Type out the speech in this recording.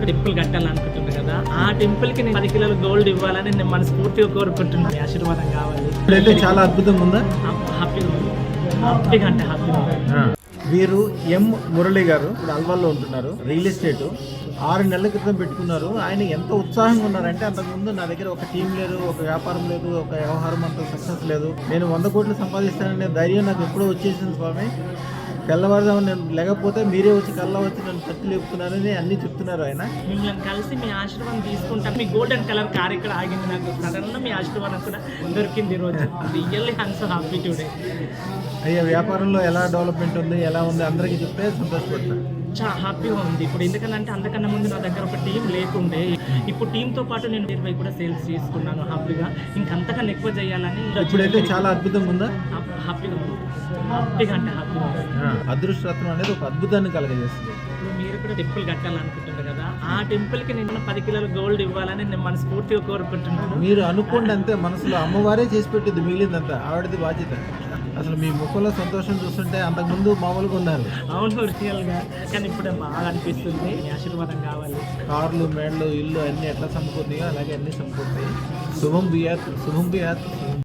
Temple కట్టాలనుకుంటున్నా కదా, ఆ temple కి నేను 10 కిలోల గోల్డ్ ఇవ్వాలని నేను మనస్ఫూర్తిగా కోరుకుంటున్నాను. మీ ఆశీర్వాదం కావాలి. ఇప్పుడైతే చాలా అద్భుతంగా ఉందా? హ్యాపీగా ఉంది, హ్యాపీగా అంటే హ్యాపీగా ఉంది. వీరు ఎం మురళి గారు ఇప్పుడు అల్వాల్లో ఉంటున్నారు. రియల్ ఎస్టేట్ 6 నెలల క్రితం పెట్టుకున్నారు. ఆయన ఎంత ఉత్సాహంగా ఉన్నారంటే, అంతకుముందు నా దగ్గర ఒక టీం లేదు, ఒక వ్యాపారం లేదు, ఒక వ్యవహారం అంత సక్సెస్ లేదు, నేను 100 కోట్లు సంపాదిస్తాననే ధైర్యం నాకు ఎప్పుడో వచ్చేసింది స్వామి. తెల్లవారుదాము నేను లేకపోతే మీరే వచ్చి కల్లా వచ్చి నన్ను తట్టి లేపుతున్నారని అన్ని చెప్తున్నారు ఆయన. మిమ్మల్ని కలిసి మీ ఆశీర్వాదం తీసుకుంటాను. మీ గోల్డెన్ కలర్ కార్ ఇక్కడ ఆగింది, నాకు సడన్ మీ ఆశీర్వాదం కూడా దొరికింది ఈ రోజు. Really I'm so happy today. అయ్యా, వ్యాపారంలో ఎలా డెవలప్మెంట్ ఉంది, ఎలా ఉంది అందరికీ చెప్తే సంతోషపడతాను. చాలా హ్యాపీగా ఉంది ఇప్పుడు. ఎందుకంటే అంతకన్నా ముందు నా దగ్గర ఒక టీం లేకుండే, ఇప్పుడు టీంతో పాటు నేను 20 కూడా సేల్స్ చేసుకున్నాను హ్యాపీగా. ఇంకంతకన్నా ఎక్కువ చేయాలని ఇప్పుడైతే చాలా అద్భుతంగా ఉందా? హ్యాపీగా ఉంది, హ్యాపీగా అంటే హ్యాపీగా ఉంది. అదృష్టరత్నం అనేది ఒక అద్భుతాన్ని కలగజేస్తుంది. ఇప్పుడు మీరు కూడా టెంపుల్ కట్టాలనుకుంటున్నారు కదా, ఆ టెంపుల్ కి నేను 10 కిలోల గోల్డ్ ఇవ్వాలని నేను మనస్ఫూర్తిగా కోరుకుంటున్నాను. మీరు అనుకోండి అంతే, మనసులో అమ్మవారే చేసి పెట్టింది, మిగిలిందంతా ఆవిడది బాధ్యత. అసలు మీ ముఖంలో సంతోషం చూస్తుంటే అంతకుముందు మామూలుగా ఉన్నారు. అవును, రియల్గా. కానీ ఇప్పుడు బాగా అనిపిస్తుంది. మీ ఆశీర్వాదం కావాలి. కార్లు, మేళ్ళు, ఇల్లు అన్నీ ఎట్లా సమకూరుతాయో అలాగే అన్నీ సమకూరుతాయి. శుభం బియాత్, శుభం బియాత్.